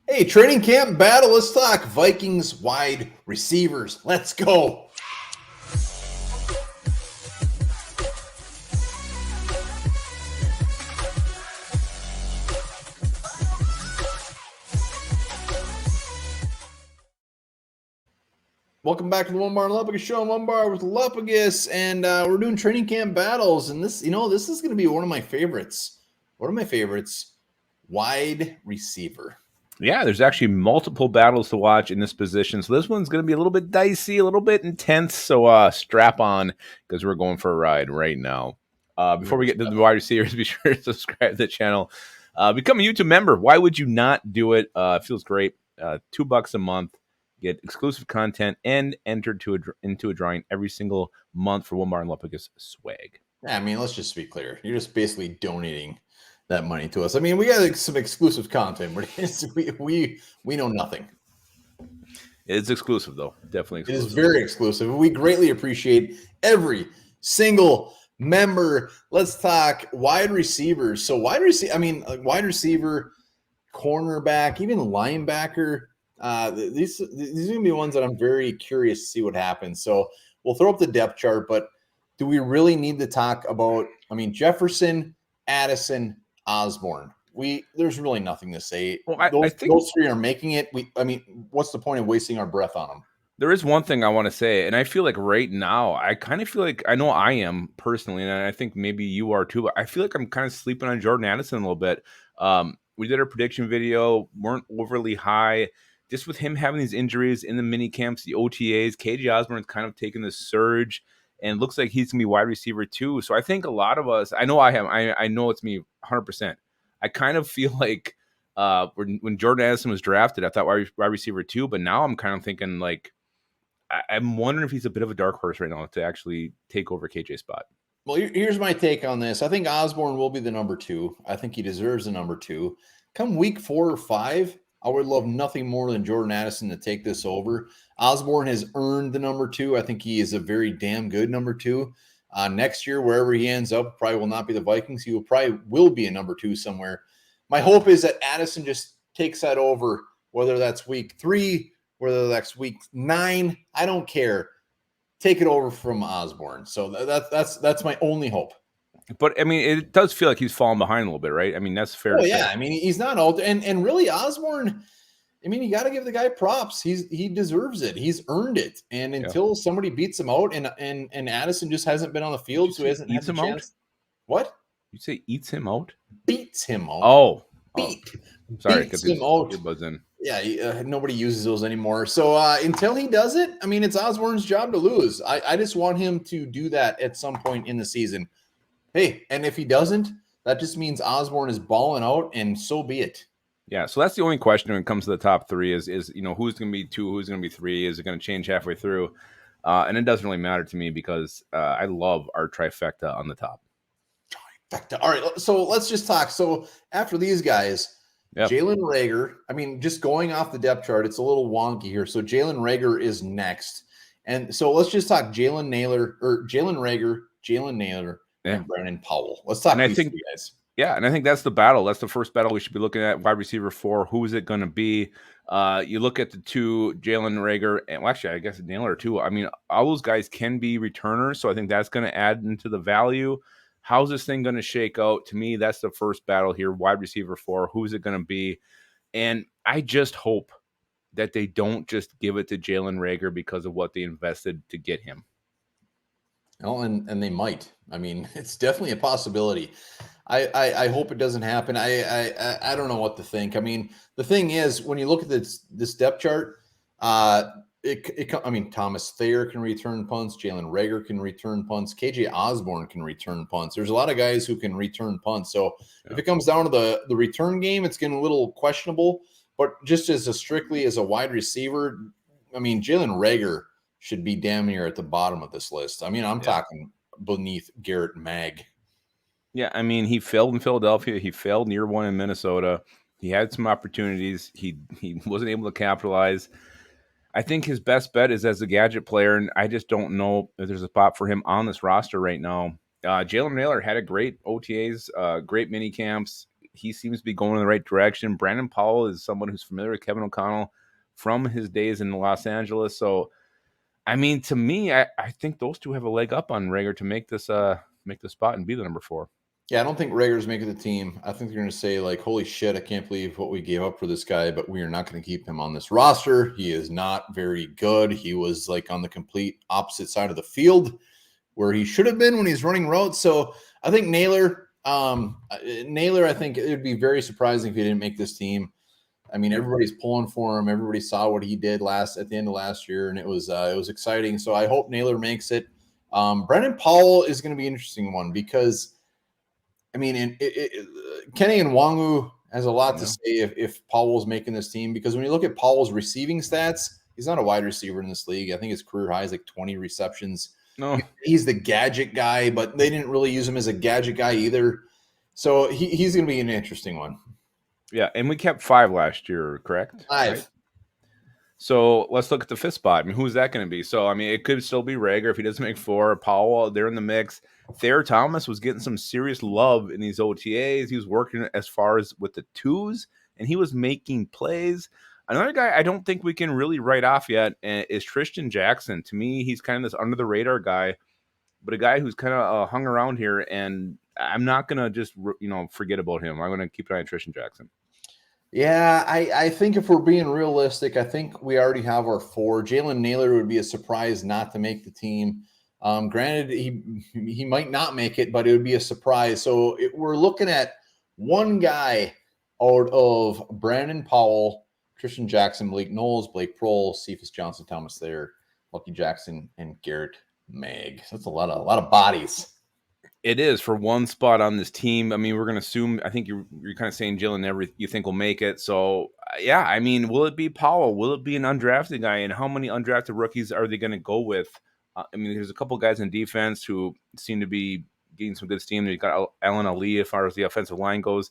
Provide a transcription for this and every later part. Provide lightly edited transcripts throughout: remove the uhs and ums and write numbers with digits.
Hey, training camp battle. Let's talk Vikings wide receivers. Let's go. Welcome back to the Onebar and Lupagus show. I'm Onebar with Lupagus, and we're doing training camp battles. And this is going to be one of my favorites. Wide receiver. Yeah, there's actually multiple battles to watch in this position. So this one's going to be a little bit dicey, a little bit intense. So strap on because we're going for a ride right now. Before we get to the wide receivers, be sure to subscribe to the channel. Become a YouTube member. Why would you not do it? It feels great. $2 a month. Get exclusive content and enter into a drawing every single month for Onebar and Lupagus swag. Yeah, I mean, let's just be clear. You're just basically donating that money to us. I mean, we got some exclusive content, but we know nothing. It's exclusive, though. Definitely exclusive. It is very exclusive. We greatly appreciate every single member. Let's talk wide receivers. So wide receiver, cornerback, even linebacker. These are going to be ones that I'm very curious to see what happens. So we'll throw up the depth chart, but do we really need to talk about, Jefferson, Addison, Osborne? There's really nothing to say. Well, I think those three are making it. What's the point of wasting our breath on them? There is one thing I want to say, and I feel like right now, I kind of feel like, I know I am personally, and I think maybe you are too, but I feel like I'm kind of sleeping on Jordan Addison a little bit. We did our prediction video, weren't overly high. Just with him having these injuries in the mini camps, the OTAs, KJ Osborne's kind of taken this surge, and looks like he's going to be wide receiver too. So I think a lot of us, I know I know it's me 100%. I kind of feel like when Jordan Addison was drafted, I thought wide receiver too, but now I'm kind of thinking like, I'm wondering if he's a bit of a dark horse right now to actually take over KJ's spot. Well, here's my take on this. I think Osborne will be the number 2. I think he deserves the number 2. Come week 4 or 5, I would love nothing more than Jordan Addison to take this over. Osborne has earned the number 2. I think he is a very damn good number 2. Next year, wherever he ends up, probably will not be the Vikings. He will be a number 2 somewhere. My hope is that Addison just takes that over, whether that's week 3, whether that's week 9, I don't care. Take it over from Osborne. So that's my only hope. But I mean, it does feel like he's falling behind a little bit, right? I mean, that's fair. Oh yeah, say. I mean, he's not old, and really Osborne. I mean, you got to give the guy props. He deserves it. He's earned it. And until somebody beats him out, and Addison just hasn't been on the field, so he hasn't had the chance. Out? What? You say eats him out? Beats him out. Oh, sorry, beats him out. Yeah, nobody uses those anymore. So until he does it, I mean, it's Osborne's job to lose. I just want him to do that at some point in the season. Hey, and if he doesn't, that just means Osborne is balling out, and so be it. Yeah, so that's the only question when it comes to the top 3 is who's going to be 2, who's going to be 3, is it going to change halfway through? And it doesn't really matter to me because I love our trifecta on the top. Trifecta. All right, so let's just talk. So after these guys, yep. Jalen Reagor, I mean, just going off the depth chart, it's a little wonky here. So Jalen Reagor is next. And so let's just talk Jalen Reagor, and Brandon Powell. Let's talk these three guys. Yeah, and I think that's the battle. That's the first battle we should be looking at. Wide receiver 4, who is it going to be? You look at the 2, Jalen Reagor, and actually, I guess Naylor too. I mean, all those guys can be returners, so I think that's going to add into the value. How's this thing going to shake out? To me, that's the first battle here. Wide receiver 4, who is it going to be? And I just hope that they don't just give it to Jalen Reagor because of what they invested to get him. Oh, and they might. I mean, it's definitely a possibility. I hope it doesn't happen. I don't know what to think. I mean, the thing is, when you look at this depth chart, Thomas Thayer can return punts. Jalen Reagor can return punts. KJ Osborne can return punts. There's a lot of guys who can return punts. So if it comes down to the return game, it's getting a little questionable. But just strictly as a wide receiver, I mean, Jalen Reagor should be damn near at the bottom of this list. I mean, I'm talking beneath Garrett Mag. Yeah, I mean, he failed in Philadelphia. He failed in year 1 in Minnesota. He had some opportunities. He wasn't able to capitalize. I think his best bet is as a gadget player, and I just don't know if there's a spot for him on this roster right now. Jalen Naylor had a great OTAs, great mini camps. he seems to be going in the right direction. Brandon Powell is someone who's familiar with Kevin O'Connell from his days in Los Angeles. So, I mean, to me, I think those two have a leg up on Rager to make this spot and be the number 4. Yeah, I don't think Rager's making the team. I think they're going to say, like, holy shit, I can't believe what we gave up for this guy, but we are not going to keep him on this roster. He is not very good. He was like on the complete opposite side of the field where he should have been when he's running routes. So I think Naylor, I think it would be very surprising if he didn't make this team. I mean, everybody's pulling for him. Everybody saw what he did at the end of last year, and it was exciting. So I hope Naylor makes it. Brendan Powell is going to be an interesting one because, I mean, Kenny and Wangu has a lot to say if Powell's making this team, because when you look at Powell's receiving stats, he's not a wide receiver in this league. I think his career high is like 20 receptions. No, he's the gadget guy, but they didn't really use him as a gadget guy either. So he's going to be an interesting one. Yeah, and we kept 5 last year, correct? 5. Right? So let's look at the 5th spot. I mean, who's that going to be? So, I mean, it could still be Rager if he doesn't make 4. Powell, they're in the mix. Thayer Thomas was getting some serious love in these OTAs. He was working as far as with the 2s, and he was making plays. Another guy I don't think we can really write off yet is Tristan Jackson. To me, he's kind of this under-the-radar guy, but a guy who's kind of hung around here, and I'm not going to just forget about him. I'm going to keep an eye on Tristan Jackson. Yeah, I think if we're being realistic, I think we already have our 4. Jalen Naylor would be a surprise not to make the team. Granted, he might not make it, but it would be a surprise. So we're looking at one guy out of Brandon Powell, Tristan Jackson, Malik Knowles, Blake Prohl, Cephas Johnson, Thomas Thayer, Lucky Jackson, and Garrett Mag. So that's a lot of bodies. It is for one spot on this team. I mean, we're going to assume, I think you're kind of saying Jalen you think will make it. So, yeah, I mean, will it be Powell? Will it be an undrafted guy? And how many undrafted rookies are they going to go with? I mean, there's a couple guys in defense who seem to be getting some good steam. You've got Alan Ali as far as the offensive line goes.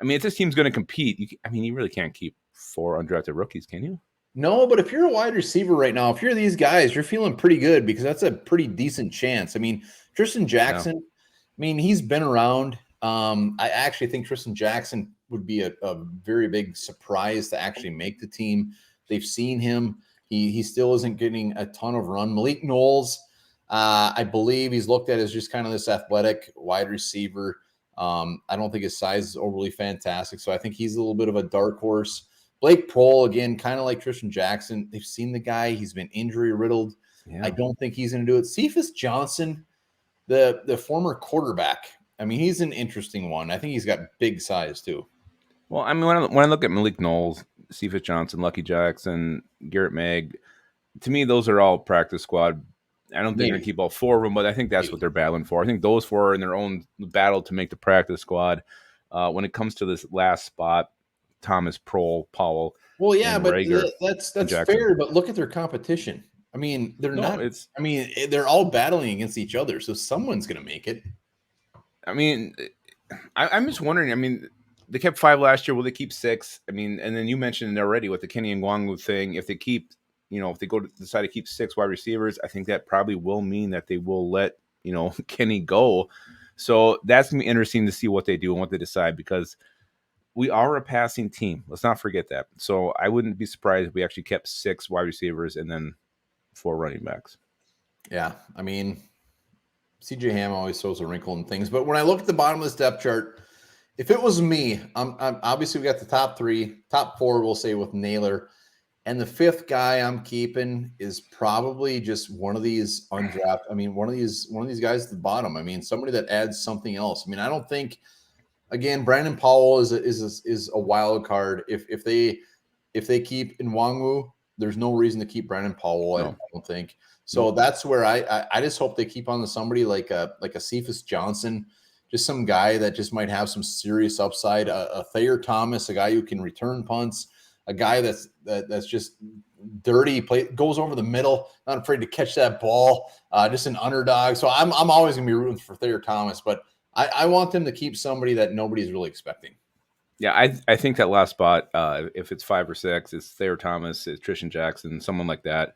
I mean, if this team's going to compete, you really can't keep 4 undrafted rookies, can you? No, but if you're a wide receiver right now, if you're these guys, you're feeling pretty good because that's a pretty decent chance. I mean, Tristan Jackson, I mean, he's been around. I actually think Tristan Jackson would be a very big surprise to actually make the team. They've seen him. He still isn't getting a ton of run. Malik Knowles, I believe he's looked at as just kind of this athletic wide receiver. I don't think his size is overly fantastic, so I think he's a little bit of a dark horse. Blake Prohl, again, kind of like Tristan Jackson. They've seen the guy. He's been injury riddled. Yeah. I don't think he's going to do it. Cephas Johnson, the former quarterback. I mean, he's an interesting one. I think he's got big size too. Well, I mean, when I look at Malik Knowles, Cephas Johnson, Lucky Jackson, Garrett Mag, to me, those are all practice squad. I don't think they're going to keep all 4 of them, but I think that's what they're battling for. I think those 4 are in their own battle to make the practice squad. When it comes to this last spot, Thomas, Prohl, Powell. Well, yeah, but Rager, that's fair. But look at their competition. I mean, they're all battling against each other, so someone's going to make it. I mean, I'm just wondering. I mean, they kept 5 last year. Will they keep 6? I mean, and then you mentioned already with the Kenny and Wangu thing. If they keep, if they decide to keep 6 wide receivers, I think that probably will mean that they will let Kenny go. So that's gonna be interesting to see what they do and what they decide, because we are a passing team. Let's not forget that. So I wouldn't be surprised if we actually kept 6 wide receivers and then 4 running backs. Yeah, I mean, CJ Ham always throws a wrinkle in things. But when I look at the bottom of this depth chart, if it was me, I'm obviously we got the top 3, top 4, we'll say, with Naylor. And the 5th guy I'm keeping is probably just one of these undrafted. I mean, one of these guys at the bottom. I mean, somebody that adds something else. I mean, I don't think, again, Brandon Powell is a wild card. If they keep Nwangu, there's no reason to keep Brandon Powell. No. I don't think so. That's where I just hope they keep on to somebody like a Cephas Johnson, just some guy that just might have some serious upside. A Thayer Thomas, a guy who can return punts, a guy that's just dirty, goes over the middle, not afraid to catch that ball, just an underdog. So I'm always gonna be rooting for Thayer Thomas, but I want them to keep somebody that nobody's really expecting. Yeah, I think that last spot, if it's 5 or 6, it's Thayer Thomas, it's Tristan Jackson, someone like that.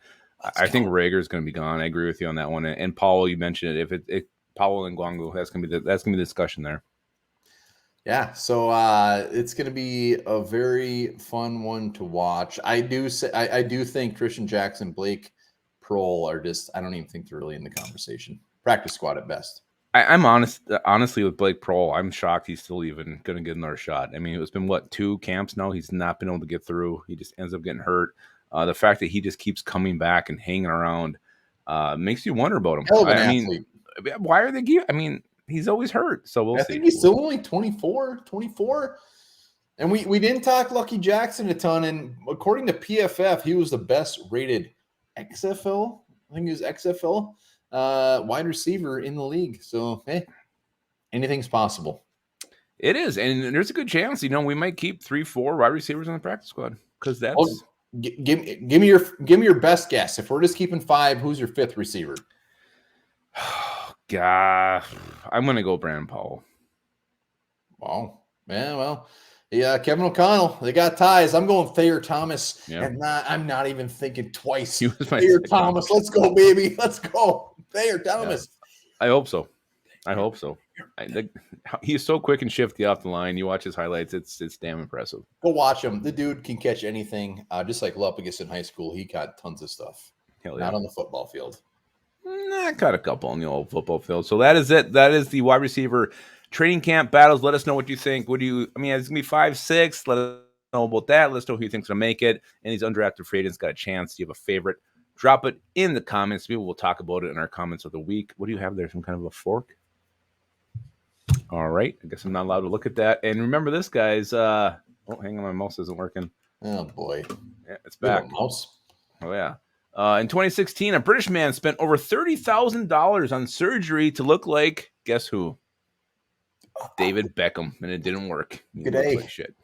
I think Rager is going to be gone. I agree with you on that one. And Powell, you mentioned it. If Powell and Guangu, that's going to be the discussion there. Yeah, so it's going to be a very fun one to watch. I do think Christian Jackson, Blake Prohl are just, I don't even think they're really in the conversation. Practice squad at best. I'm honestly with Blake Prohl. I'm shocked he's still even going to get another shot. I mean, it's been what 2 camps now. He's not been able to get through. He just ends up getting hurt. The fact that he just keeps coming back and hanging around makes you wonder about him. Hell of an I mean, athlete. why are they? I mean, he's always hurt, so we'll I see. think he's still only 24. And we didn't talk Lucky Jackson a ton. And according to PFF, he was the best rated XFL. I think he was XFL wide receiver in the league. So, hey, anything's possible. It is, and there's a good chance. We might keep 3-4 wide receivers on the practice squad because that's. Give me your best guess. If we're just keeping 5, who's your 5th receiver? God, I'm gonna go Brandon Powell. Oh, yeah, well, yeah, Kevin O'Connell. They got ties. I'm going Thayer Thomas, Yeah. and I'm not even thinking twice. He was my Thayer second Thomas, let's go, baby, let's go, Thayer Thomas. I hope so. He's so quick and shifty off the line. You watch his highlights; it's damn impressive. Go watch him. The dude can catch anything. Just like Lupagus in high school, he caught tons of stuff. Hell yeah. Not on the football field. I caught a couple on the old football field. So that is it. That is the wide receiver training camp battles. Let us know what you think. It's gonna be 5, 6. Let us know about that. Let us know who you think's gonna make it. And these undrafted free agents got a chance. Do you have a favorite? Drop it in the comments. Maybe we'll talk about it in our comments of the week. What do you have there? Some kind of a fork? All right. I guess I'm not allowed to look at that. And remember this, guys. Oh, hang on. My mouse isn't working. Oh, boy. Yeah, it's back. Mouse. Oh, yeah. In 2016, a British man spent over $30,000 on surgery to look like, guess who? David Beckham. And it didn't work. He Good looked day. like shit.